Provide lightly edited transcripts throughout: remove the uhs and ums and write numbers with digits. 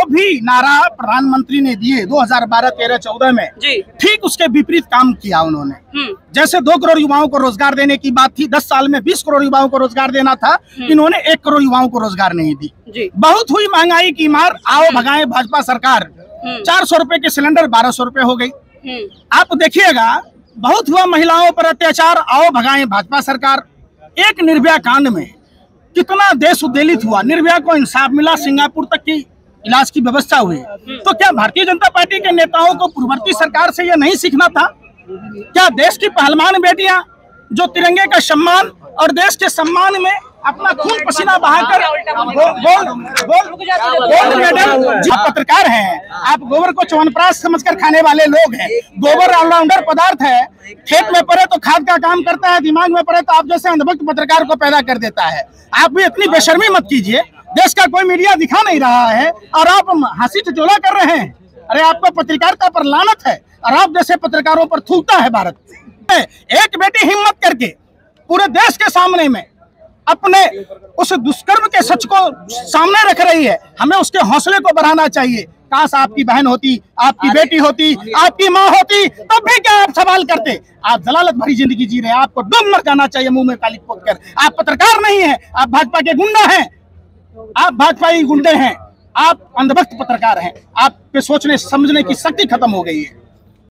भी नारा प्रधानमंत्री ने दिए 2012-13-14 में, ठीक उसके विपरीत काम किया उन्होंने। जैसे 2 करोड़ युवाओं को रोजगार देने की बात थी, 10 साल में 20 करोड़ युवाओं को रोजगार देना था, इन्होंने 1 करोड़ युवाओं को रोजगार नहीं दी। बहुत हुई महंगाई की मार, आओ भगाए भाजपा सरकार। 400 रुपए के सिलेंडर 1200 रुपए हो गई। आप देखिएगा, बहुत हुआ महिलाओं पर अत्याचार, आओ भगाए भाजपा सरकार। एक निर्भया कांड में कितना देश उद्वेलित हुआ, निर्भया को इंसाफ मिला, सिंगापुर तक की इलाज की व्यवस्था हुई। तो क्या भारतीय जनता पार्टी के नेताओं को पूर्ववर्ती सरकार से यह नहीं सीखना था? क्या देश की पहलवान बेटियां जो तिरंगे का सम्मान और देश के सम्मान में अपना खून पसीना बहाकर गोल्ड मेडल, आप पत्रकार हैं, आप गोबर को च्यवनप्राश समझकर खाने वाले लोग हैं। गोबर ऑलराउंडर पदार्थ है, खेत में पड़े तो खाद का काम करता है, दिमाग में पड़े तो आप जैसे अंधभक्त पत्रकार को पैदा कर देता है। आप भी इतनी बेशर्मी मत कीजिए, देश का कोई मीडिया दिखा नहीं रहा है और आप हंसी ठिठोला कर रहे हैं। अरे आपको पत्रकारिता पर लानत है और आप जैसे पत्रकारों पर थूकता है भारत। एक बेटी हिम्मत करके पूरे देश के सामने में अपने उस दुष्कर्म के सच को सामने रख रही है, हमें उसके हौसले को बढ़ाना चाहिए। काश आपकी बहन होती, आपकी बेटी होती, आपकी माँ होती, तब भी क्या आप सवाल करते? आप जलालत भरी जिंदगी जी रहे हैं, आपको डूब मर जाना चाहिए मुंह में काली पोत कर। आप पत्रकार नहीं हैं, आप भाजपा के गुंडा हैं, आप भाजपाई गुंडे हैं, आप अंधभक्त पत्रकार हैं। आप पे सोचने समझने की शक्ति खत्म हो गई है।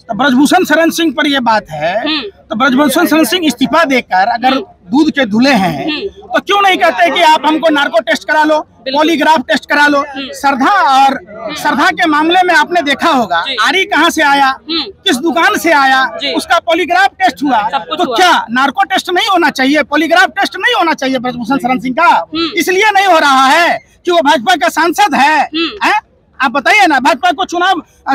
तो ब्रजभूषण शरण सिंह पर यह बात है, तो ब्रजभूषण शरण सिंह इस्तीफा देकर अगर दूध के धुले हैं तो क्यों नहीं कहते कि आप हमको नार्को टेस्ट करा लो, पॉलीग्राफ टेस्ट करा लो। श्रद्धा के मामले में आपने देखा होगा, आरी कहाँ से आया, किस दुकान से आया, उसका पॉलीग्राफ टेस्ट हुआ। तो क्या नार्को टेस्ट नहीं होना चाहिए, पॉलीग्राफ टेस्ट नहीं होना चाहिए ब्रजभूषण शरण सिंह का? इसलिए नहीं हो रहा है कि वो भाजपा का सांसद है। आप बताइए ना, भाजपा को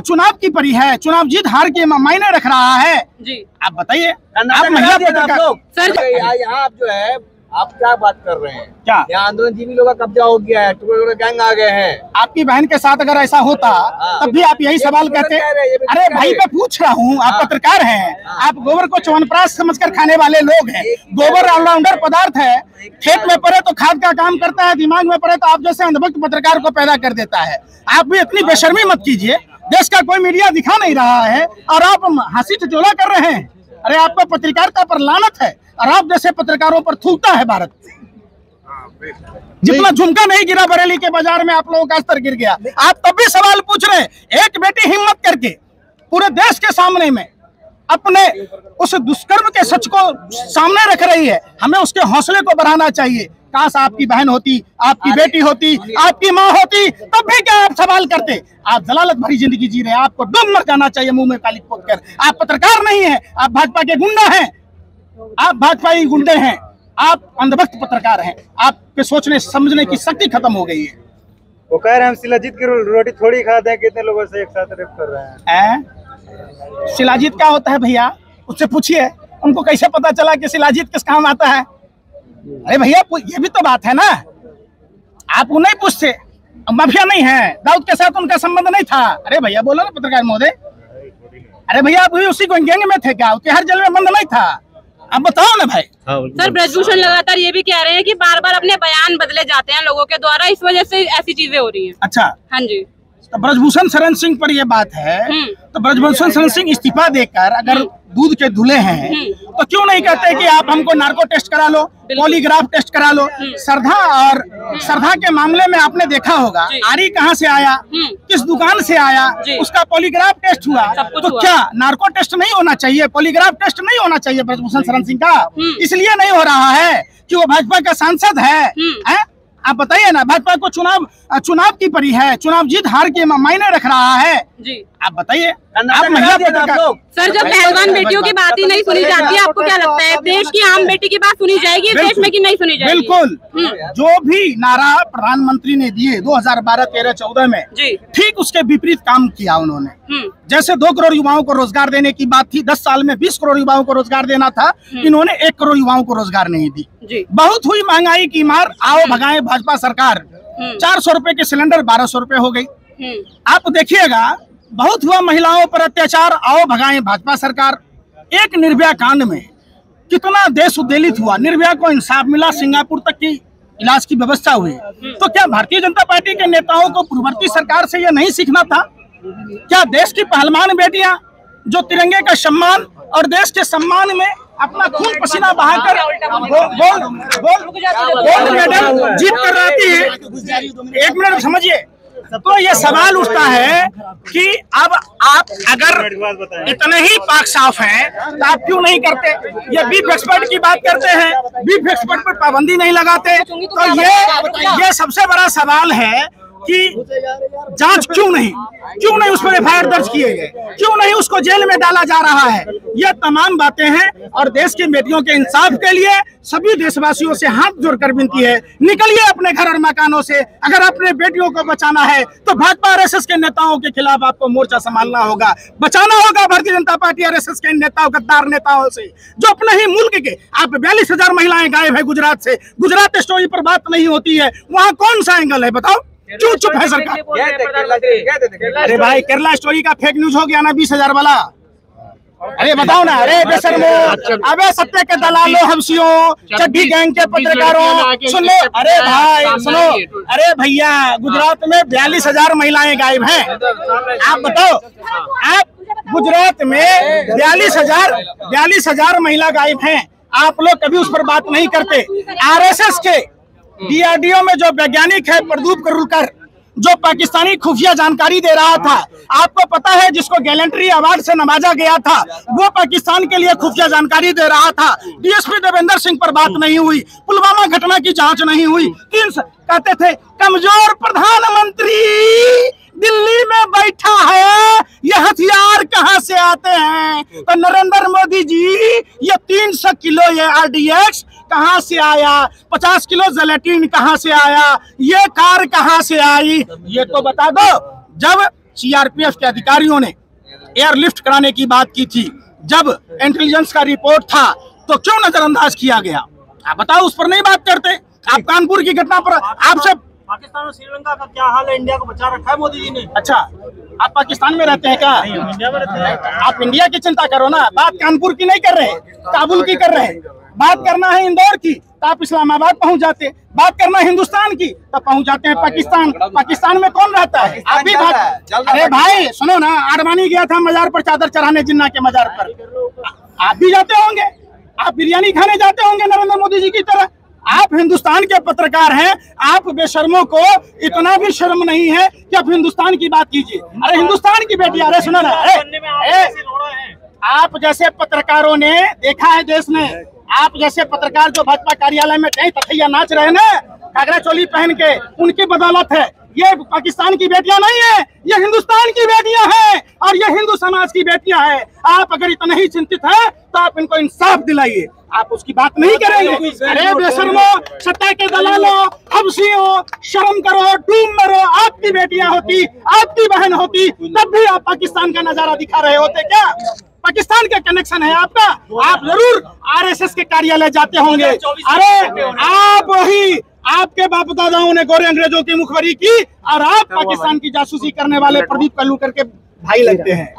चुनाव की परी है, चुनाव जीत हार के मायने रख रहा है जी। आप बताइए, आप महिला पत्रकार, आप जो है आप क्या बात कर रहे हैं? क्या यहाँ आंदोलनजीवी लोगों का कब्जा हो गया है, टुकड़े गैंग आ गए हैं। आपकी बहन के साथ अगर ऐसा होता तब भी आप यही सवाल कहते? अरे भाई मैं पूछ रहा हूँ, आप पत्रकार हैं, आप गोबर को च्यवनप्राश समझकर खाने वाले लोग हैं। गोबर ऑलराउंडर पदार्थ है, खेत में पड़े तो खाद का काम करता है, दिमाग में पड़े तो आप जैसे अंधभक्त पत्रकार को पैदा कर देता है। आप भी इतनी बेशर्मी मत कीजिए, देश का कोई मीडिया दिखा नहीं रहा है और आप हंसी ठिठोला कर रहे हैं। अरे आपको पत्रकारिता पर लानत है और आप जैसे पत्रकारों पर थूकता है भारत। जितना झुमका नहीं गिरा बरेली के बाजार में, आप लोगों का स्तर गिर गया। आप तब भी सवाल पूछ रहे हैं। एक बेटी हिम्मत करके पूरे देश के सामने में अपने उस दुष्कर्म के सच को सामने रख रही है, हमें उसके हौसले को बढ़ाना चाहिए। काश आपकी बहन होती, आपकी बेटी होती, आपकी माँ होती, तब भी क्या आप सवाल करते? आप जलालत भरी जिंदगी जी रहे हैं, आपको डूब मर जाना चाहिए मुंह में काली पोत कर। आप पत्रकार नहीं हैं, आप भाजपा के गुंडा हैं, आप भाजपाई गुंडे हैं, आप अंधभक्त पत्रकार हैं। आप पे सोचने समझने की शक्ति खत्म हो गई है। वो कह रहे हैं हम शिलाजीत की रोटी थोड़ी खाते हैं, कितने लोगों से एक साथ रेप कर रहे हैं। शिलाजीत क्या होता है भैया? उससे पूछिए, उनको कैसे पता चला कि शिलाजीत किस काम आता है? अरे भैया ये भी तो बात है ना, आप नहीं पूछते। माफिया नहीं है, दाऊद के साथ उनका संबंध नहीं था। अरे भैया बोलो ना पत्रकार महोदय। अरे भैया आप भी उसी गैंग में थे क्या? उसके हर जेल में बंद नहीं था? अब बताओ ना भाई। सर ब्रजभूषण लगातार ये भी कह रहे हैं कि बार बार अपने बयान बदले जाते हैं लोगों के द्वारा, इस वजह से ऐसी चीजें हो रही हैं। अच्छा, हाँ जी। तो ब्रजभूषण शरण सिंह पर यह बात है, तो ब्रजभूषण शरण सिंह इस्तीफा देकर अगर दूध के धुले हैं तो क्यों नहीं कहते कि आप हमको नार्को टेस्ट करा लो, पॉलीग्राफ टेस्ट करा लो। श्रद्धा के मामले में आपने देखा होगा, आरी कहाँ से आया, किस दुकान से आया, उसका पॉलीग्राफ टेस्ट हुआ। तो क्या नार्को टेस्ट नहीं होना चाहिए, पॉलीग्राफ टेस्ट नहीं होना चाहिए ब्रजभूषण शरण सिंह का? इसलिए नहीं हो रहा है कि वो भाजपा का सांसद है। आप बताइए ना, भाजपा को चुनाव की परी है, चुनाव जीत हार के मायने रख रहा है जी। आप बताइए, आप महिला पत्रकार। सर जब पहलवान बेटियों की बात ही नहीं सुनी जाती है, आपको क्या लगता है देश की आम बेटी की बात सुनी जाएगी देश में कि नहीं सुनी जाएगी? बिल्कुल, जो भी नारा प्रधानमंत्री ने दिए 2012-13-14 में, ठीक उसके विपरीत काम किया उन्होंने। जैसे 2 करोड़ युवाओं को रोजगार देने की बात थी, 10 साल में 20 करोड़ युवाओं को रोजगार देना था, इन्होंने 1 करोड़ युवाओं को रोजगार नहीं दी। बहुत हुई महंगाई की मार, आओ भगाए भाजपा सरकार। 400 रुपए के सिलेंडर 1200 रुपए हो गई। आप देखिएगा, बहुत हुआ महिलाओं पर अत्याचार, आओ भगाए भाजपा सरकार। एक निर्भया कांड में कितना देश उद्वेलित हुआ, निर्भया को इंसाफ मिला, सिंगापुर तक की इलाज की व्यवस्था हुई। तो क्या भारतीय जनता पार्टी के नेताओं को पूर्ववर्ती सरकार से यह नहीं सीखना था? क्या देश की पहलवान बेटियां जो तिरंगे का सम्मान और देश के सम्मान में अपना खून पसीना बहाकर गोल्ड मेडल जीत कर रहती है? एक मिनट समझिए। तो ये सवाल उठता है कि अब आप अगर इतने ही पाक साफ हैं तो आप क्यों नहीं करते? ये बीफ एक्सपर्ट की बात करते हैं, बीफ एक्सपर्ट पर पाबंदी नहीं लगाते। तो ये सबसे बड़ा सवाल है कि जांच क्यों नहीं उस पर एफआईआर दर्ज किए गए, क्यों नहीं उसको जेल में डाला जा रहा है? ये तमाम बातें हैं और देश की बेटियों के इंसाफ के लिए सभी देशवासियों से हाथ जोड़कर विनती है, निकलिए अपने घर और मकानों से। अगर अपने बेटियों को बचाना है तो भाजपा आरएसएस के नेताओं के खिलाफ आपको मोर्चा संभालना होगा, बचाना होगा भारतीय जनता पार्टी आरएसएस के नेताओं, गद्दार नेताओं से, जो अपने ही मुल्क के। आप 42,000 महिलाएं गायब है गुजरात से, गुजरात स्टोरी पर बात नहीं होती है, वहाँ कौन सा एंगल है बताओ? क्यों चुप है सरकार? अरे भाई केरला स्टोरी का फेक न्यूज हो गया ना 20,000 वाला। अरे बताओ ना, अरे बेशर्मो, अबे सत्य के दलालों, हवसियों, चड्डी गैंग के पत्रकारों, सुन लो। अरे भाई सुनो, अरे भैया गुजरात में 42,000 महिलाएं गायब हैं। आप बताओ, आप गुजरात में 42,000 महिला गायब हैं, आप लोग कभी उस पर बात नहीं करते। आरएसएस के डीआरडीओ में जो वैज्ञानिक है प्रदीप करुलकर, जो पाकिस्तानी खुफिया जानकारी दे रहा था, आपको पता है जिसको गैलेंट्री अवार्ड से नवाजा गया था, वो पाकिस्तान के लिए खुफिया जानकारी दे रहा था। डीएसपी देवेंद्र सिंह पर बात नहीं हुई, पुलवामा घटना की जांच नहीं हुई। कहते थे कमजोर प्रधानमंत्री दिल्ली में बैठा है, ये हथियार कहां से आते हैं? तो नरेंद्र मोदी जी, ये 300 किलो ये आरडीएक्स कहां से आया? 50 किलो जेलेटिन कहां से आया? ये कार कहां से आई? ये तो बता दो। जब सीआरपीएफ के अधिकारियों ने एयरलिफ्ट कराने की बात की थी, जब इंटेलिजेंस का रिपोर्ट था, तो क्यों नजरअंदाज किया गया? आप बताओ, उस पर नहीं बात करते। आप कानपुर की घटना पर आपसे पाकिस्तान और श्रीलंका का क्या हाल है? इंडिया को बचा रखा है मोदी जी ने। अच्छा, आप पाकिस्तान में रहते हैं क्या? इंडिया में रहते हैं। आप इंडिया की चिंता करो ना, बात कानपुर की नहीं कर रहे, काबुल की कर रहे हैं। बात करना है इंदौर की तो आप इस्लामाबाद पहुंच जाते, बात करना हिंदुस्तान की तो पहुंच जाते हैं पाकिस्तान। पाकिस्तान में कौन रहता है? आप भी बात। अरे भाई सुनो ना, आडवाणी गया था मजार पर चादर चढ़ाने, जिन्ना के मजार पर, आप भी जाते होंगे, आप बिरयानी खाने जाते होंगे नरेंद्र मोदी जी की तरह। आप हिंदुस्तान के पत्रकार हैं, आप बेशर्मों को इतना भी शर्म नहीं है कि आप हिंदुस्तान की बात कीजिए। अरे हिंदुस्तान की बेटी, अरे सुनो ना, आप जैसे पत्रकारों ने देखा है देश ने, आप जैसे पत्रकार जो भाजपा कार्यालय में कई तथैया नाच रहे ना घाघरा चोली पहन के, उनकी बदौलत है। ये पाकिस्तान की बेटियां नहीं है, ये हिंदुस्तान की बेटियां हैं और ये हिंदू समाज की बेटियां हैं। आप अगर इतना ही चिंतित है तो आप इनको इंसाफ दिलाइए, आप उसकी बात नहीं करेंगे। अरे बेशर्मो, सत्ता के दलालों, हवसियों, शर्म करो, डूब मरो। आपकी बेटियां होती, आपकी बहन होती, तब भी आप पाकिस्तान का नजारा दिखा रहे होते क्या? पाकिस्तान का कनेक्शन है आपका, आप जरूर आरएसएस के कार्यालय जाते होंगे। अरे आप वही, आपके बाप दादाओं ने गोरे अंग्रेजों की मुखबरी की और आप पाकिस्तान की जासूसी करने वाले प्रदीप कल्लूकर के भाई लगते हैं।